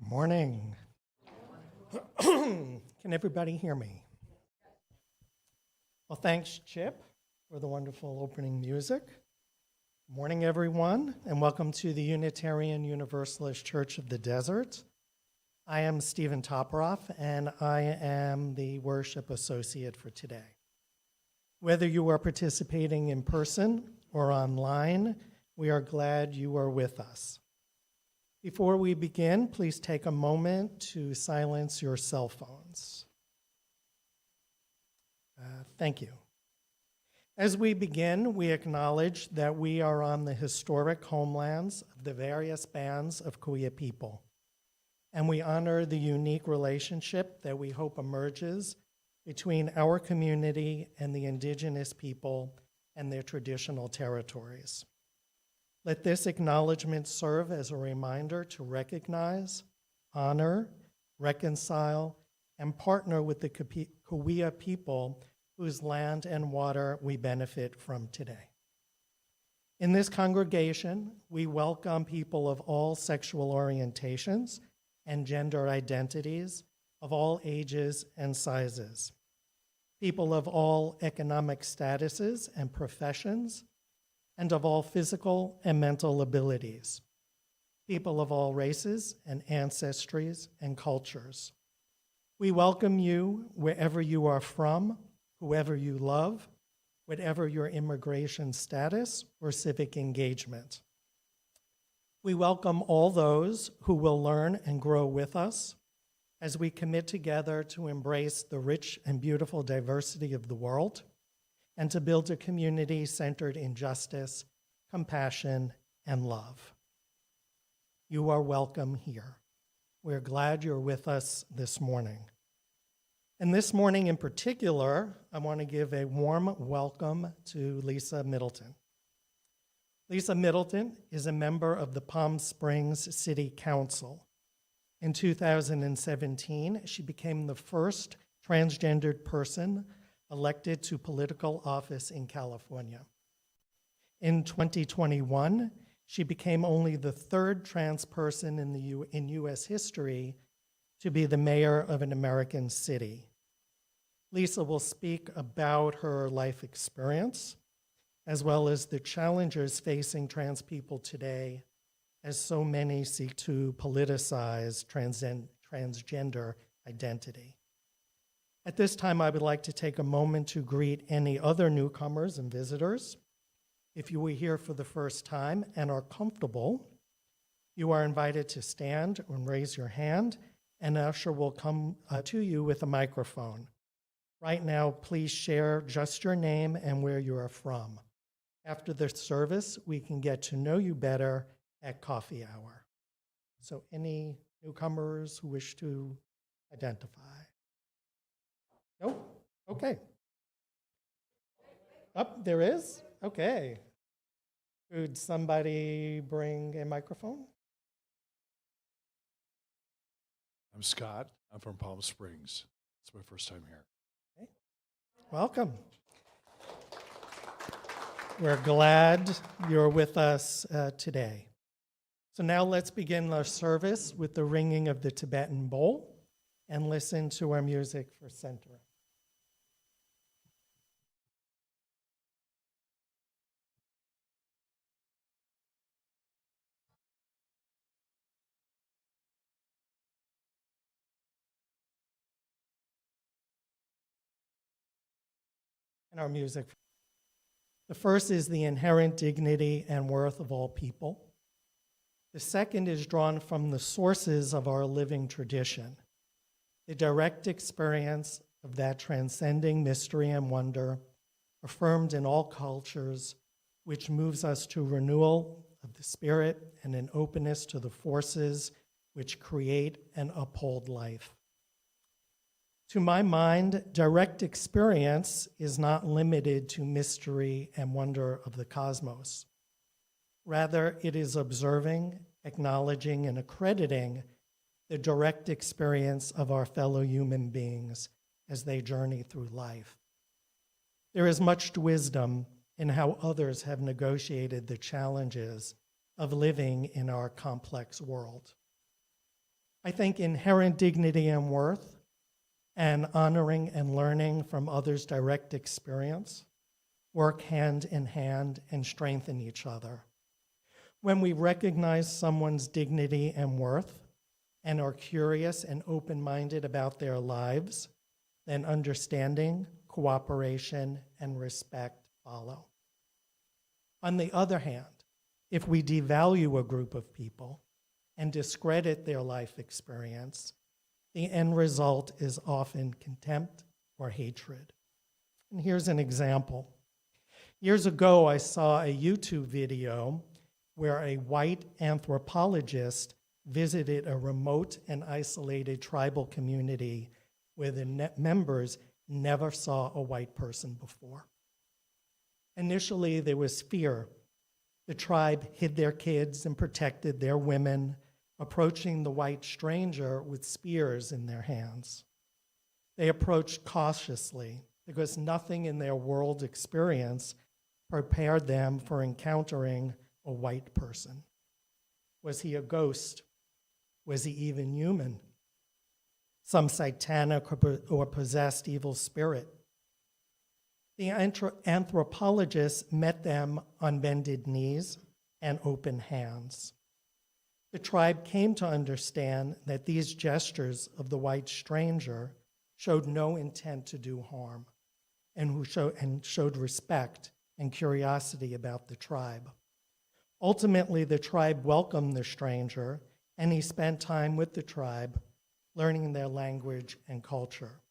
Morning. Can everybody hear me? Well, thanks, Chip, for the wonderful opening music. Morning, everyone, and welcome to the Unitarian Universalist Church of the Desert. I am Stephen Toporoff, and I am the worship associate for today. Whether you are participating in person or online, we are glad you are with us. Before we begin, please take a moment to silence your cell phones. Thank you. As we begin, we acknowledge that we are on the historic homelands of the various bands of Kuya people, and we honor the unique relationship that we hope emerges between our community and the indigenous people and their traditional territories. Let this acknowledgement serve as a reminder to recognize, honor, reconcile, and partner with the Kuya people whose land and water we benefit from today. In this congregation, we welcome people of all sexual orientations and gender identities, of all ages and sizes, people of all economic statuses and professions, and of all physical and mental abilities, people of all races and ancestries and cultures. We welcome you wherever you are from, whoever you love, whatever your immigration status or civic engagement. We welcome all those who will learn and grow with us as we commit together to embrace the rich and beautiful diversity of the world and to build a community centered in justice, compassion, and love. You are welcome here. We're glad you're with us this morning. And this morning in particular, I want to give a warm welcome to Lisa Middleton. Lisa Middleton is a member of the Palm Springs City Council. In 2017, she became the first transgendered person elected to political office in California. In 2021, she became only the third trans person in U.S. history to be the mayor of an American city. Lisa will speak about her life experience, as well as the challenges facing trans people today, as so many seek to politicize transgender identity. At this time, I would like to take a moment to greet any other newcomers and visitors. If you were here for the first time and are comfortable, you are invited to stand and raise your hand, and an usher will come to you with a microphone. Right now, please share just your name and where you are from. After the service, we can get to know you better at coffee hour. So any newcomers who wish to identify? Nope, okay. There is? Okay. Could somebody bring a microphone? I'm Scott. I'm from Palm Springs. It's my first time here. Okay. Welcome. We're glad you're with us today. So now let's begin our service with the ringing of the Tibetan bowl and listen to our music for centering. And our music. The first is the inherent dignity and worth of all people. The second is drawn from the sources of our living tradition, the direct experience of that transcending mystery and wonder, affirmed in all cultures, which moves us to renewal of the spirit and an openness to the forces which create and uphold life. To my mind, direct experience is not limited to mystery and wonder of the cosmos. Rather, it is observing, acknowledging, and accrediting the direct experience of our fellow human beings as they journey through life. There is much wisdom in how others have negotiated the challenges of living in our complex world. I think inherent dignity and worth and honoring and learning from others' direct experience work hand in hand and strengthen each other. When we recognize someone's dignity and worth and are curious and open-minded about their lives, then understanding, cooperation, and respect follow. On the other hand, if we devalue a group of people and discredit their life experience, the end result is often contempt or hatred. And here's an example. Years ago, I saw a YouTube video where a white anthropologist visited a remote and isolated tribal community where the members never saw a white person before. Initially, there was fear. The tribe hid their kids and protected their women, approaching the white stranger with spears in their hands. They approached cautiously because nothing in their world experience prepared them for encountering a white person. Was he a ghost? Was he even human? Some satanic or possessed evil spirit? The anthropologist met them on bended knees and open hands. The tribe came to understand that these gestures of the white stranger showed no intent to do harm and showed respect and curiosity about the tribe. Ultimately, the tribe welcomed the stranger, and he spent time with the tribe, learning their language and culture.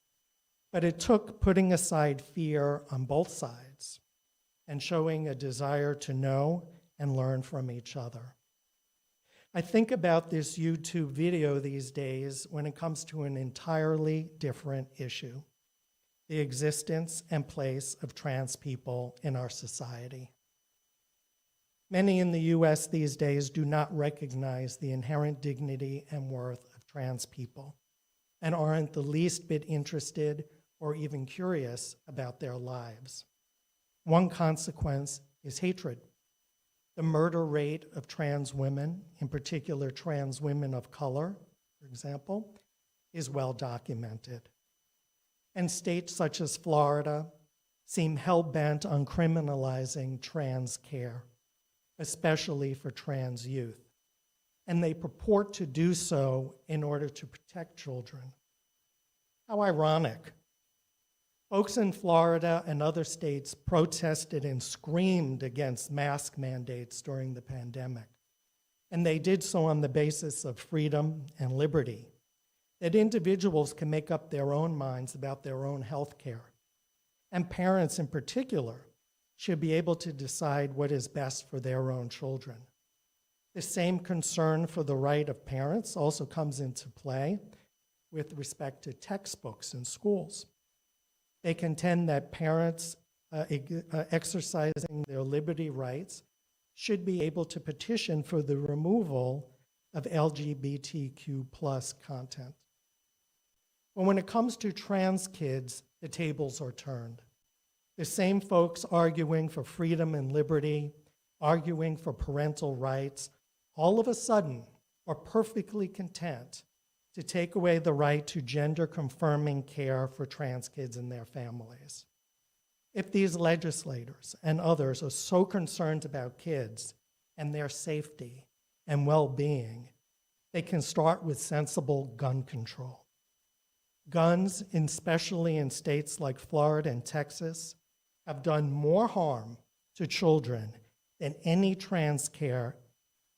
But it took putting aside fear on both sides and showing a desire to know and learn from each other. I think about this YouTube video these days when it comes to an entirely different issue, the existence and place of trans people in our society. Many in the US these days do not recognize the inherent dignity and worth of trans people and aren't the least bit interested or even curious about their lives. One consequence is hatred. The murder rate of trans women, in particular trans women of color, for example, is well documented. And states such as Florida seem hell-bent on criminalizing trans care, especially for trans youth. And they purport to do so in order to protect children. How ironic. Folks in Florida and other states protested and screamed against mask mandates during the pandemic. And they did so on the basis of freedom and liberty, that individuals can make up their own minds about their own health care. And parents in particular should be able to decide what is best for their own children. The same concern for the right of parents also comes into play with respect to textbooks in schools. They contend that parents exercising their liberty rights should be able to petition for the removal of LGBTQ+ content. But when it comes to trans kids, the tables are turned. The same folks arguing for freedom and liberty, arguing for parental rights, all of a sudden are perfectly content to take away the right to gender-confirming care for trans kids and their families. If these legislators and others are so concerned about kids and their safety and well-being, they can start with sensible gun control. Guns, especially in states like Florida and Texas, have done more harm to children than any trans care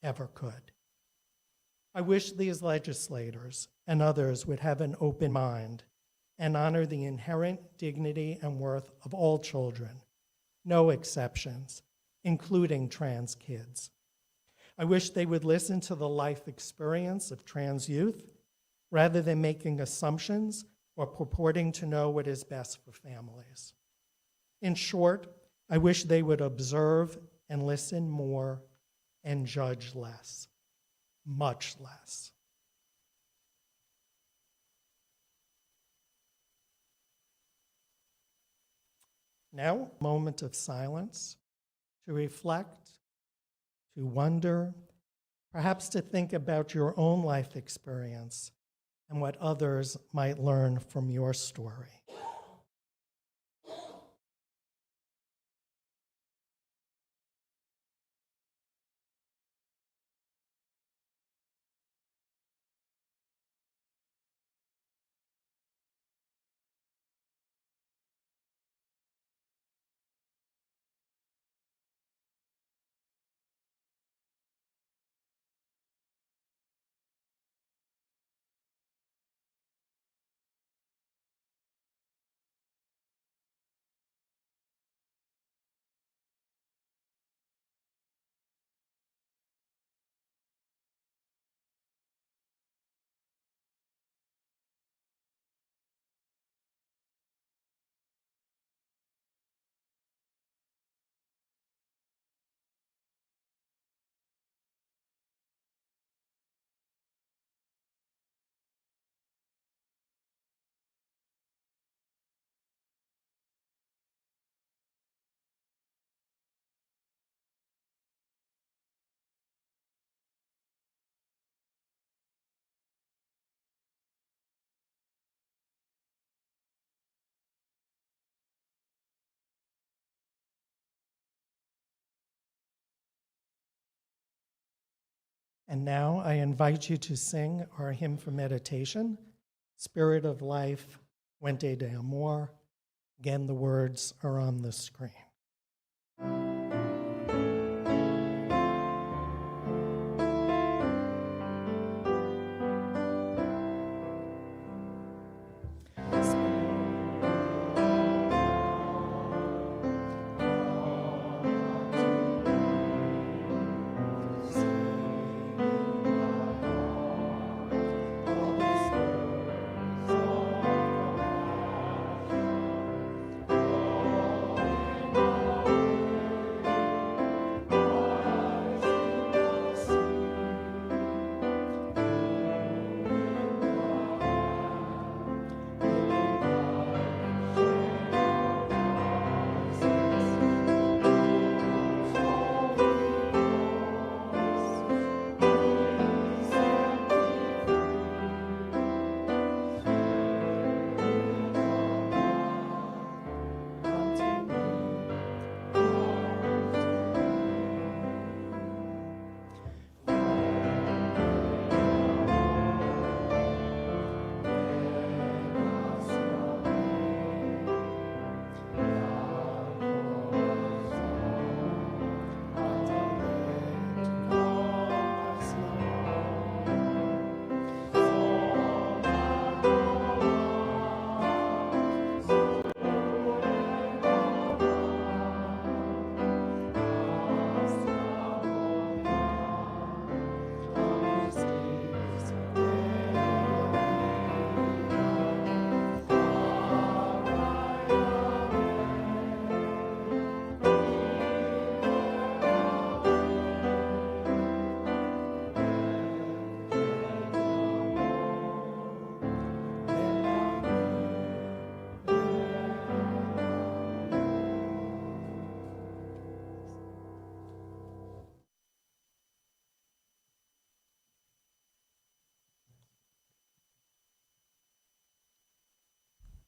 ever could. I wish these legislators and others would have an open mind and honor the inherent dignity and worth of all children, no exceptions, including trans kids. I wish they would listen to the life experience of trans youth rather than making assumptions or purporting to know what is best for families. In short, I wish they would observe and listen more and judge less. Much less. Now, a moment of silence to reflect, to wonder, perhaps to think about your own life experience and what others might learn from your story. And now I invite you to sing our hymn for meditation, Spirit of Life, Fuente de Amor. Again, the words are on the screen.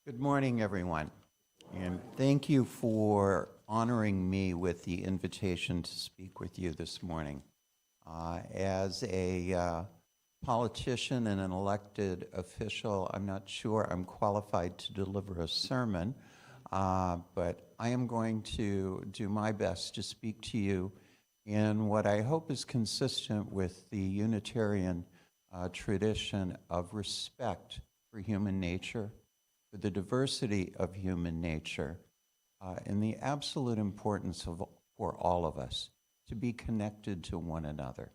Good morning, everyone, and thank you for honoring me with the invitation to speak with you this morning. As a politician and an elected official, I'm not sure I'm qualified to deliver a sermon, but I am going to do my best to speak to you in what I hope is consistent with the Unitarian tradition of respect for human nature, for the diversity of human nature, and the absolute importance for all of us to be connected to one another.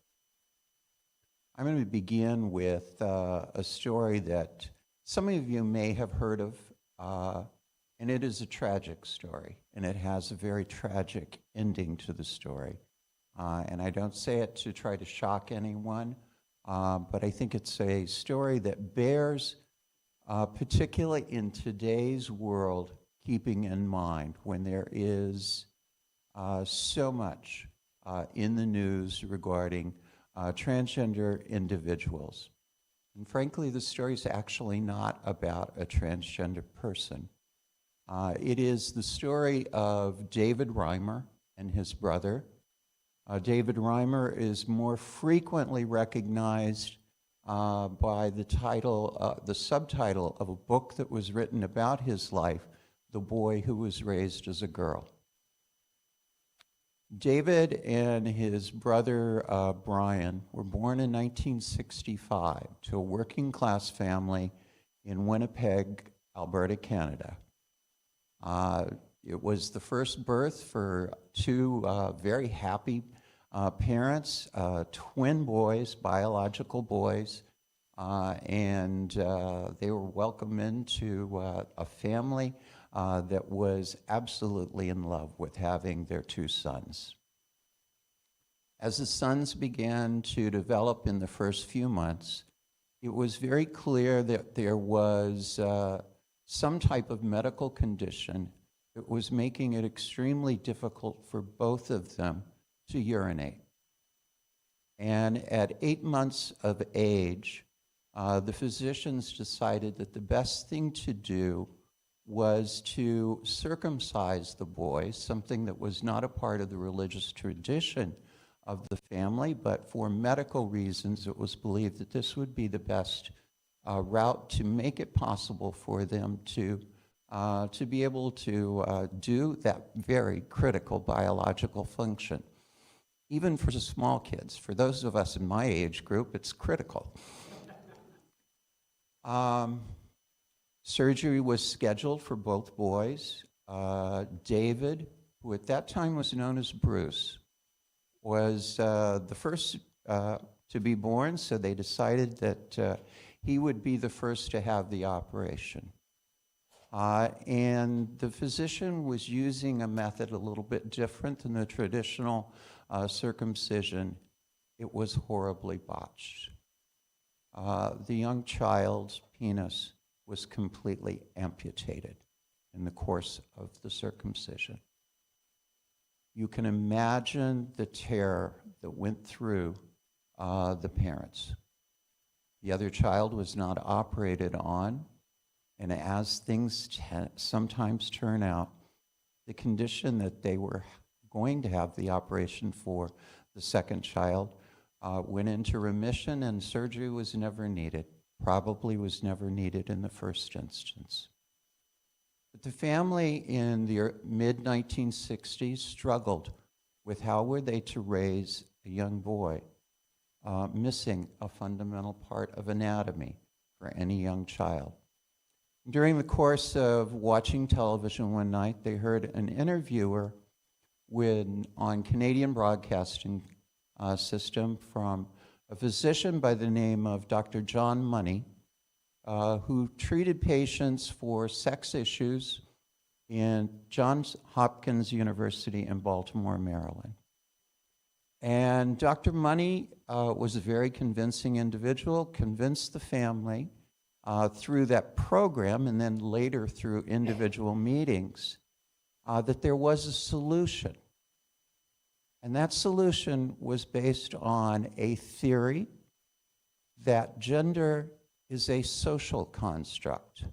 I'm going to begin with a story that some of you may have heard of, and it is a tragic story, and it has a very tragic ending to the story. And I don't say it to try to shock anyone, but I think it's a story that bears particularly in today's world, keeping in mind when there is so much in the news regarding transgender individuals. And frankly, the story is actually not about a transgender person. It is the story of David Reimer and his brother. David Reimer is more frequently recognized by the title, the subtitle of a book that was written about his life, The Boy Who Was Raised as a Girl. David and his brother Brian were born in 1965 to a working class family in Winnipeg, Alberta, Canada. It was the first birth for two very happy parents, twin boys, biological boys, and they were welcomed into a family that was absolutely in love with having their two sons. As the sons began to develop in the first few months, it was very clear that there was some type of medical condition that was making it extremely difficult for both of them to urinate. And at 8 months of age, the physicians decided that the best thing to do was to circumcise the boy, something that was not a part of the religious tradition of the family, but for medical reasons, it was believed that this would be the best route to make it possible for them to be able to do that very critical biological function. Even for the small kids, for those of us in my age group, it's critical. Surgery was scheduled for both boys. David, who at that time was known as Bruce, was the first to be born, so they decided that he would be the first to have the operation. And the physician was using a method a little bit different than the traditional circumcision. It was horribly botched. The young child's penis was completely amputated in the course of the circumcision. You can imagine the terror that went through the parents. The other child was not operated on, and as things sometimes turn out, the condition that they were going to have the operation for the second child went into remission, and surgery was never needed. Probably was never needed in the first instance. But the family in the mid-1960s struggled with how were they to raise a young boy missing a fundamental part of anatomy for any young child. During the course of watching television one night, they heard an interviewer on Canadian Broadcasting System from a physician by the name of Dr. John Money, who treated patients for sex issues in Johns Hopkins University in Baltimore, Maryland. And Dr. Money was a very convincing individual, convinced the family through that program and then later through individual meetings that there was a solution. And that solution was based on a theory that gender is a social construct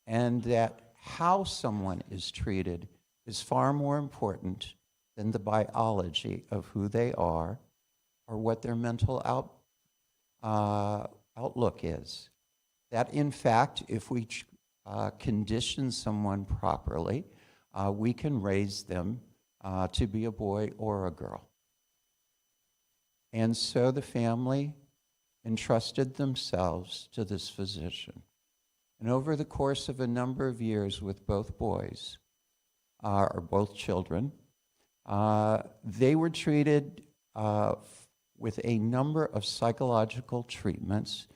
and that how someone is treated is far more important than the biology of who they are or what their mental outlook is. That, in fact, if we condition someone properly, we can raise them to be a boy or a girl. And so the family entrusted themselves to this physician. And over the course of a number of years with both boys, or both children, they were treated with a number of psychological treatments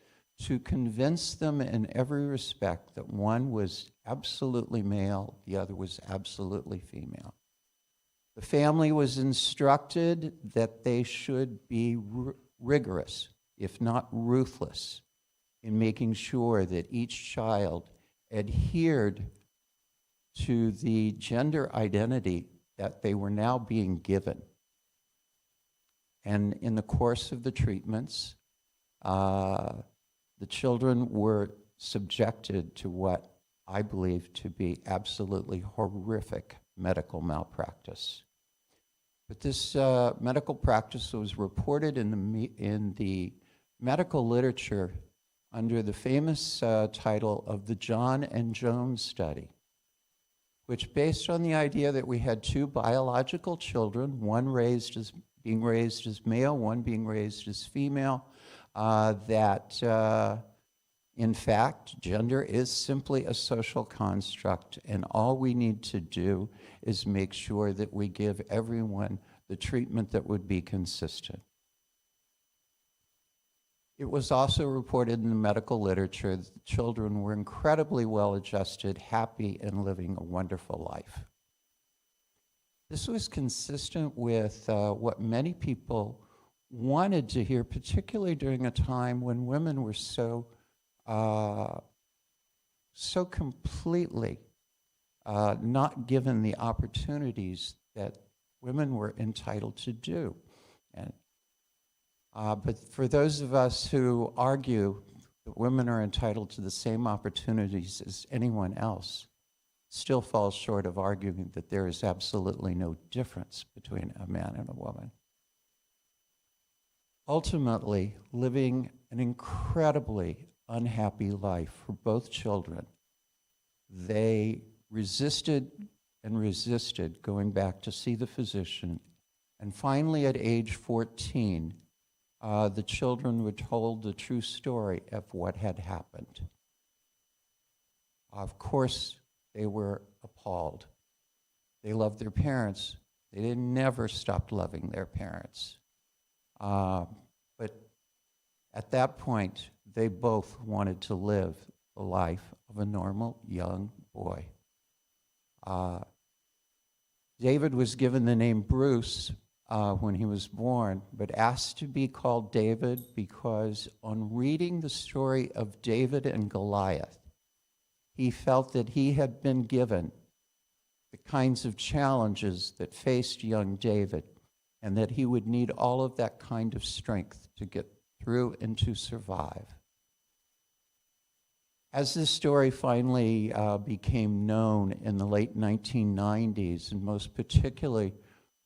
to convince them in every respect that one was absolutely male, the other was absolutely female. The family was instructed that they should be rigorous, if not ruthless, in making sure that each child adhered to the gender identity that they were now being given. And in the course of the treatments, the children were subjected to what I believe to be absolutely horrific medical malpractice. But this medical practice was reported in the medical literature under the famous title of the John and Jones study, which based on the idea that we had two biological children, one being raised as male, one being raised as female, that in fact, gender is simply a social construct, and all we need to do is make sure that we give everyone the treatment that would be consistent. It was also reported in the medical literature that the children were incredibly well-adjusted, happy, and living a wonderful life. This was consistent with what many people wanted to hear, particularly during a time when women were so completely not given the opportunities that women were entitled to do. And, but for those of us who argue that women are entitled to the same opportunities as anyone else, still falls short of arguing that there is absolutely no difference between a man and a woman. Ultimately, living an incredibly unhappy life for both children, they resisted and resisted going back to see the physician. And finally, at age 14, the children were told the true story of what had happened. Of course, they were appalled. They loved their parents. They never stopped loving their parents. But at that point, they both wanted to live the life of a normal young boy. David was given the name Bruce when he was born, but asked to be called David because on reading the story of David and Goliath, he felt that he had been given the kinds of challenges that faced young David, and that he would need all of that kind of strength to get through and to survive. As this story finally became known in the late 1990s, and most particularly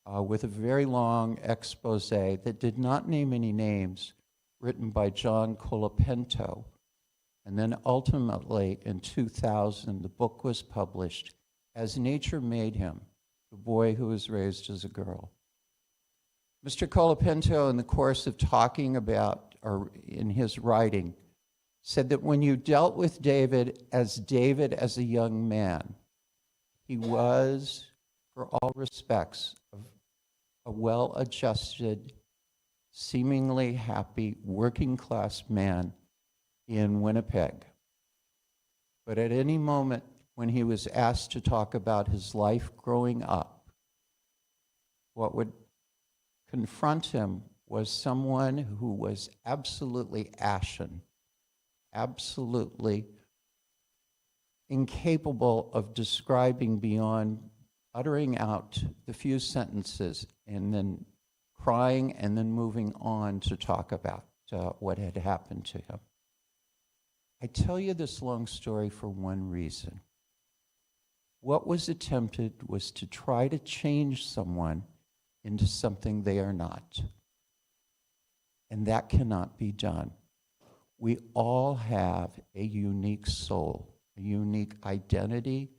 with a very long expose that did not name any names, written by John Colapinto, and then ultimately in 2000, the book was published, As Nature Made Him, the boy who was raised as a girl. Mr. Colapinto, in the course of talking about, or in his writing, said that when you dealt with David as a young man, he was, for all respects, a well-adjusted, seemingly happy, working-class man in Winnipeg. But at any moment when he was asked to talk about his life growing up, what would confront him was someone who was absolutely ashen, absolutely incapable of describing beyond uttering out the few sentences and then crying and then moving on to talk about what had happened to him. I tell you this long story for one reason. What was attempted was to try to change someone into something they are not. And that cannot be done. We all have a unique soul, a unique identity,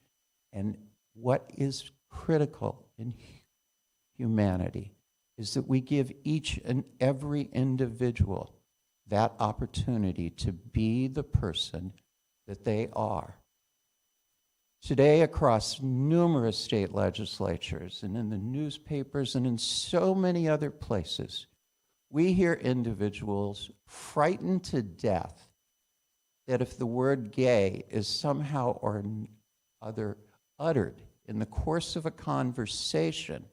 and what is critical in humanity is that we give each and every individual that opportunity to be the person that they are. Today, across numerous state legislatures and in the newspapers and in so many other places, we hear individuals frightened to death that if the word gay is somehow or other uttered in the course of a conversation,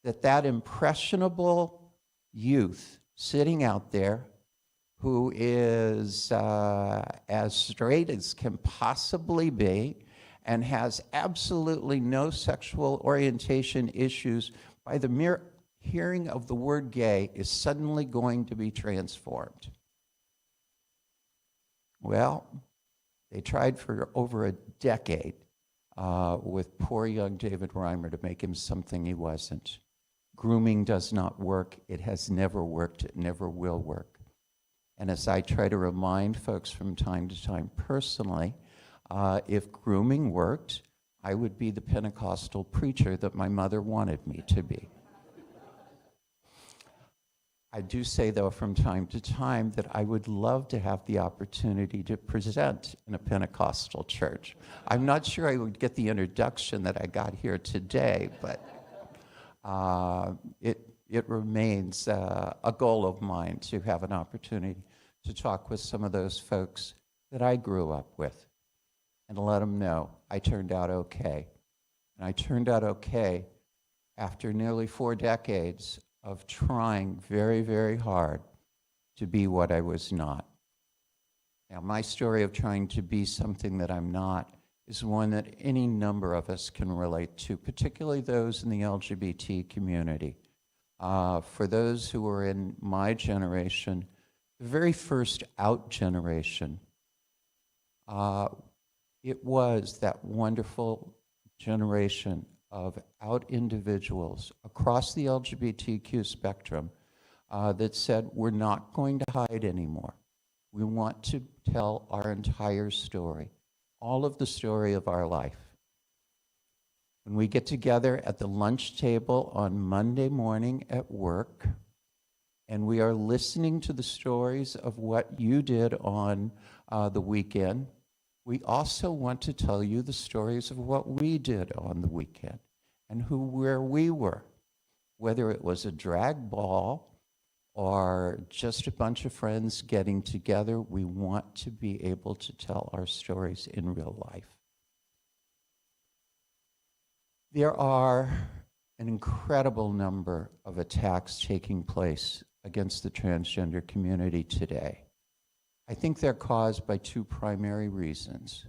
that impressionable youth sitting out there who is as straight as can possibly be and has absolutely no sexual orientation issues by the mere hearing of the word gay is suddenly going to be transformed. Well, they tried for over a decade with poor young David Reimer to make him something he wasn't. Grooming does not work. It has never worked. It never will work. And as I try to remind folks from time to time personally, if grooming worked, I would be the Pentecostal preacher that my mother wanted me to be. I do say, though, from time to time that I would love to have the opportunity to present in a Pentecostal church. I'm not sure I would get the introduction that I got here today, but it remains a goal of mine to have an opportunity to talk with some of those folks that I grew up with and let them know I turned out okay. And I turned out okay after nearly 4 decades of trying very, very hard to be what I was not. Now, my story of trying to be something that I'm not is one that any number of us can relate to, particularly those in the LGBT community. For those who were in my generation, the very first out generation, it was that wonderful generation of out individuals across the LGBTQ spectrum that said, we're not going to hide anymore. We want to tell our entire story, all of the story of our life. When we get together at the lunch table on Monday morning at work, and we are listening to the stories of what you did on the weekend, we also want to tell you the stories of what we did on the weekend and where we were, whether it was a drag ball or just a bunch of friends getting together. We want to be able to tell our stories in real life. There are an incredible number of attacks taking place against the transgender community today. I think they're caused by 2 primary reasons.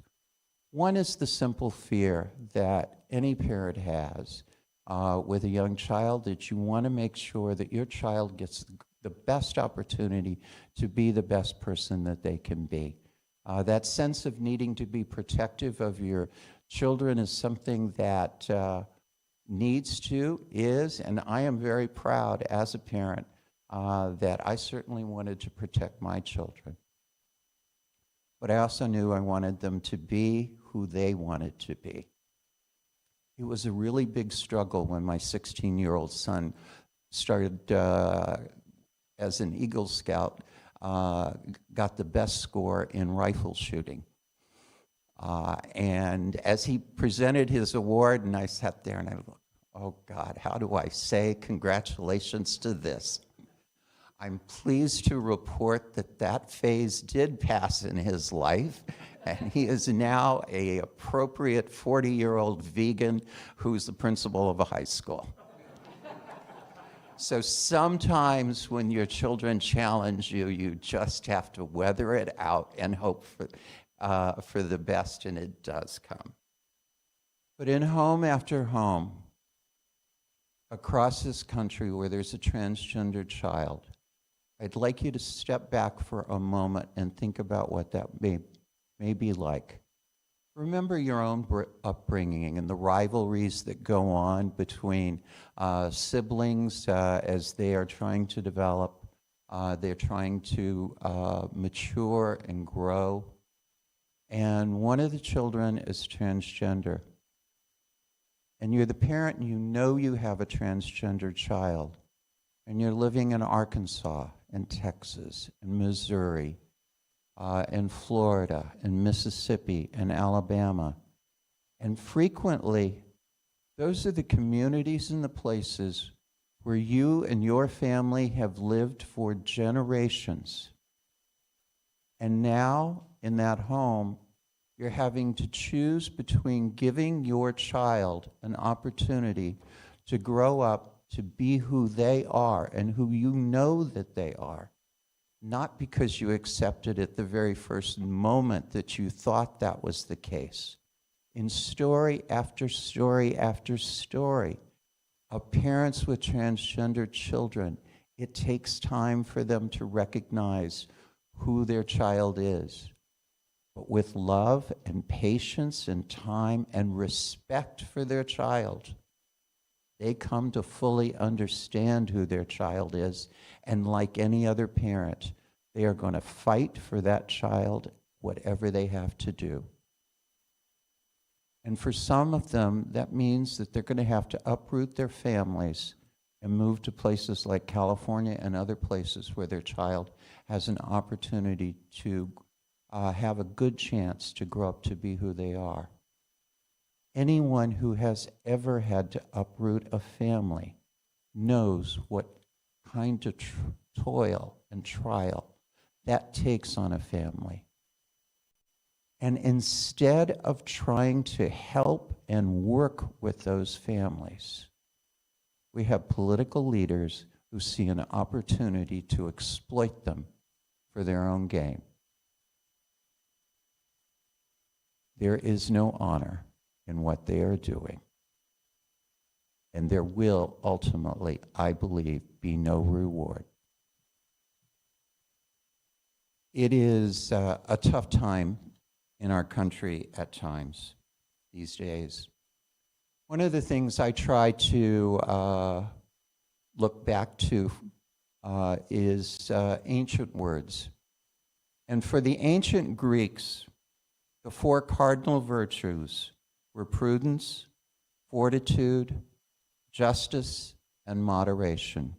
One is the simple fear that any parent has with a young child, that you want to make sure that your child gets the best opportunity to be the best person that they can be. That sense of needing to be protective of your children is something that is, and I am very proud as a parent that I certainly wanted to protect my children. But I also knew I wanted them to be who they wanted to be. It was a really big struggle when my 16-year-old son started as an Eagle Scout, got the best score in rifle shooting. And as he presented his award, and I sat there and I looked, oh God, how do I say congratulations to this? I'm pleased to report that that phase did pass in his life, and he is now an appropriate 40-year-old vegan who's the principal of a high school. So sometimes when your children challenge you, you just have to weather it out and hope for the best, and it does come. But in home after home, across this country where there's a transgender child, I'd like you to step back for a moment and think about what that may be like. Remember your own upbringing and the rivalries that go on between siblings as they are trying to develop, they're trying to mature and grow. And one of the children is transgender. And you're the parent and you know you have a transgender child. And you're living in Arkansas and Texas and Missouri and Florida and Mississippi and Alabama. And frequently, those are the communities and the places where you and your family have lived for generations. And now, in that home, you're having to choose between giving your child an opportunity to grow up to be who they are and who you know that they are, not because you accepted at the very first moment that you thought that was the case. In story after story after story, of parents with transgender children, it takes time for them to recognize who their child is. But with love and patience and time and respect for their child, they come to fully understand who their child is. And like any other parent, they are going to fight for that child, whatever they have to do. And for some of them, that means that they're going to have to uproot their families and move to places like California and other places where their child has an opportunity to have a good chance to grow up to be who they are. Anyone who has ever had to uproot a family knows what kind of toil and trial that takes on a family. And instead of trying to help and work with those families, we have political leaders who see an opportunity to exploit them for their own gain. There is no honor in what they are doing. And there will ultimately, I believe, be no reward. It is a tough time in our country at times these days. One of the things I try to look back to is ancient words. And for the ancient Greeks, the 4 cardinal virtues were prudence, fortitude, justice, and moderation.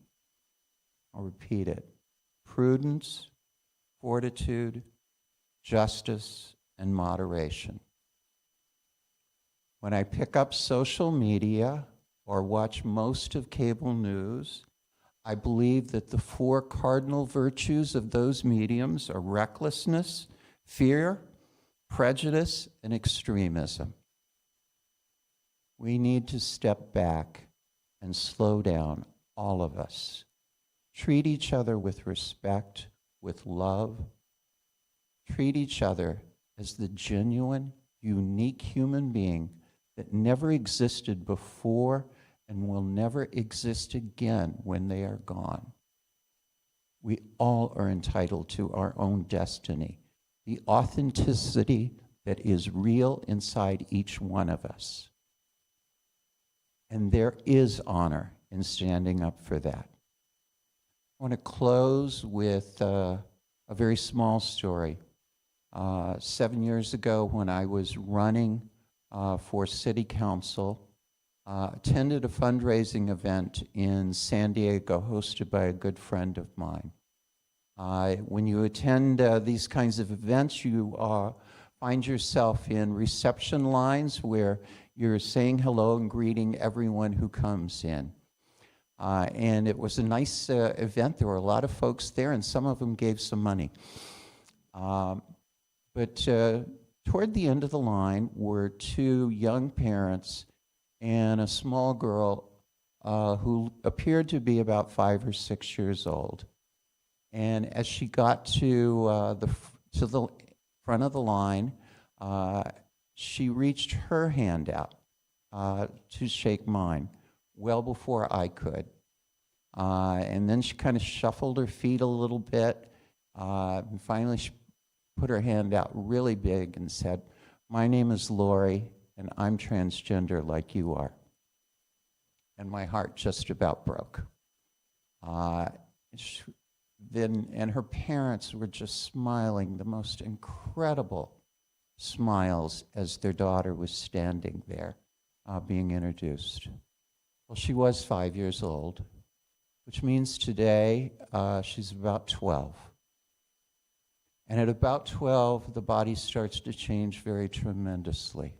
I'll repeat it. Prudence, fortitude, justice, and moderation. When I pick up social media or watch most of cable news, I believe that the 4 cardinal virtues of those mediums are recklessness, fear, prejudice, and extremism. We need to step back and slow down, all of us. Treat each other with respect, with love. Treat each other as the genuine, unique human being that never existed before and will never exist again when they are gone. We all are entitled to our own destiny, the authenticity that is real inside each one of us. And there is honor in standing up for that. I want to close with a very small story. 7 years ago, when I was running for city council, attended a fundraising event in San Diego hosted by a good friend of mine. When you attend these kinds of events, you find yourself in reception lines where you're saying hello and greeting everyone who comes in. And it was a nice event. There were a lot of folks there, and some of them gave some money. But toward the end of the line were 2 young parents and a small girl who appeared to be about 5 or 6 years old. And as she got to the front of the line, she reached her hand out to shake mine well before I could. And then she kind of shuffled her feet a little bit. And finally, she put her hand out really big and said, "My name is Lori, and I'm transgender like you are." And my heart just about broke. And her parents were just smiling, the most incredible smiles as their daughter was standing there being introduced. Well, she was 5 years old, which means today she's about 12. And at about 12, the body starts to change very tremendously.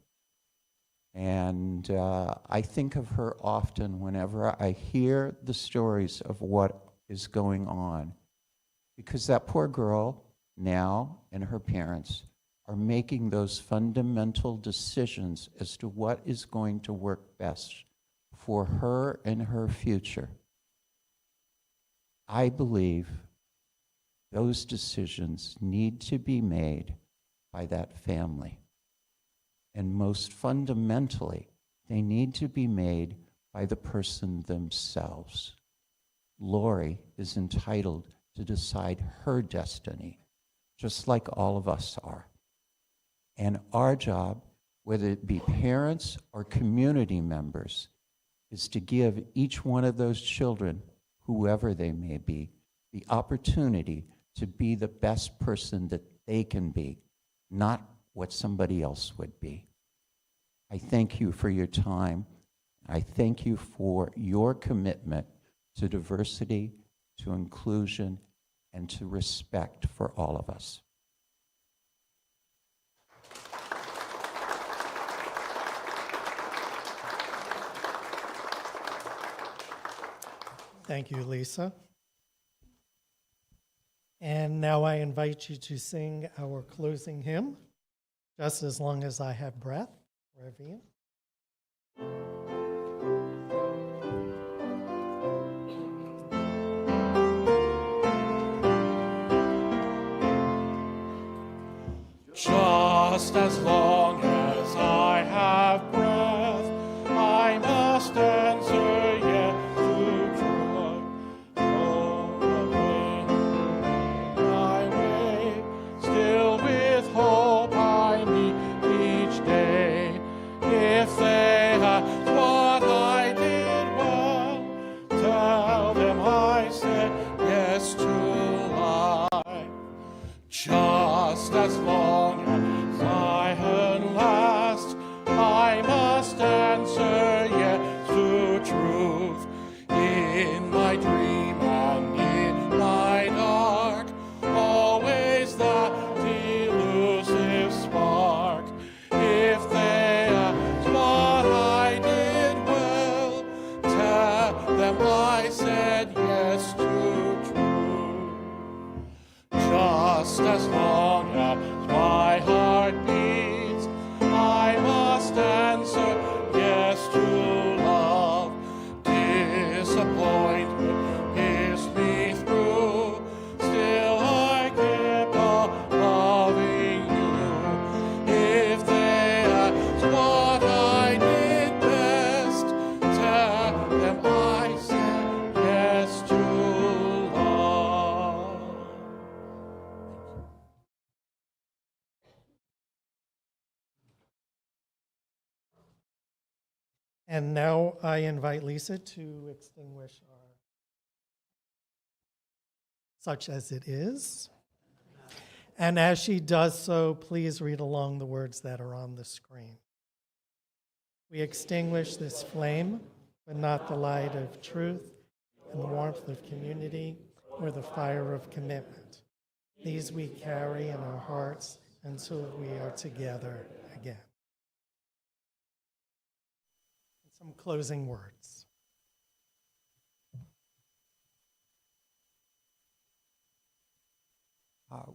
And I think of her often whenever I hear the stories of what is going on, because that poor girl now and her parents are making those fundamental decisions as to what is going to work best for her and her future. I believe those decisions need to be made by that family. And most fundamentally, they need to be made by the person themselves. Lori is entitled to decide her destiny, just like all of us are. And our job, whether it be parents or community members, is to give each one of those children, whoever they may be, the opportunity to be the best person that they can be, not what somebody else would be. I thank you for your time. I thank you for your commitment to diversity, to inclusion, and to respect for all of us. Thank you, Lisa. And now I invite you to sing our closing hymn, Just as Long as I Have Breath, Reverend. Just as long as I have breath, I must answer yes to joy. Though the wind my way, still with hope I meet each day. If they ask what I did well, tell them I said yes to life. Just as long as I can last, I must answer yes to truth. In my dream and in my dark, always that elusive spark. If they ask what I did well, tell them I said yes to truth. Just as long as my heart beats, I must answer yes to love. Disappointment pierced me through, still I kept on loving you. If they ask what I did best, tell them I said yes to love. And now I invite Lisa to extinguish our Such as It Is. And as she does so, please read along the words that are on the screen. We extinguish this flame, but not the light of truth and the warmth of community or the fire of commitment. These we carry in our hearts until we are together again. Some closing words.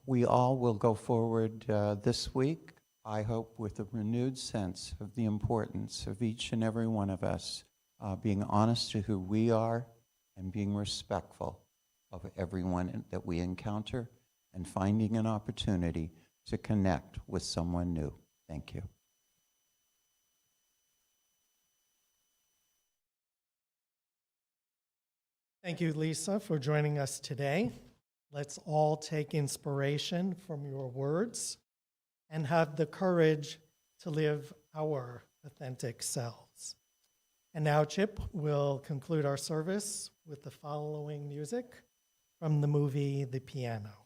We all will go forward this week, I hope, with a renewed sense of the importance of each and every one of us being honest to who we are and being respectful of everyone that we encounter and finding an opportunity to connect with someone new. Thank you. Thank you, Lisa, for joining us today. Let's all take inspiration from your words and have the courage to live our authentic selves. And now Chip will conclude our service with the following music from the movie The Piano.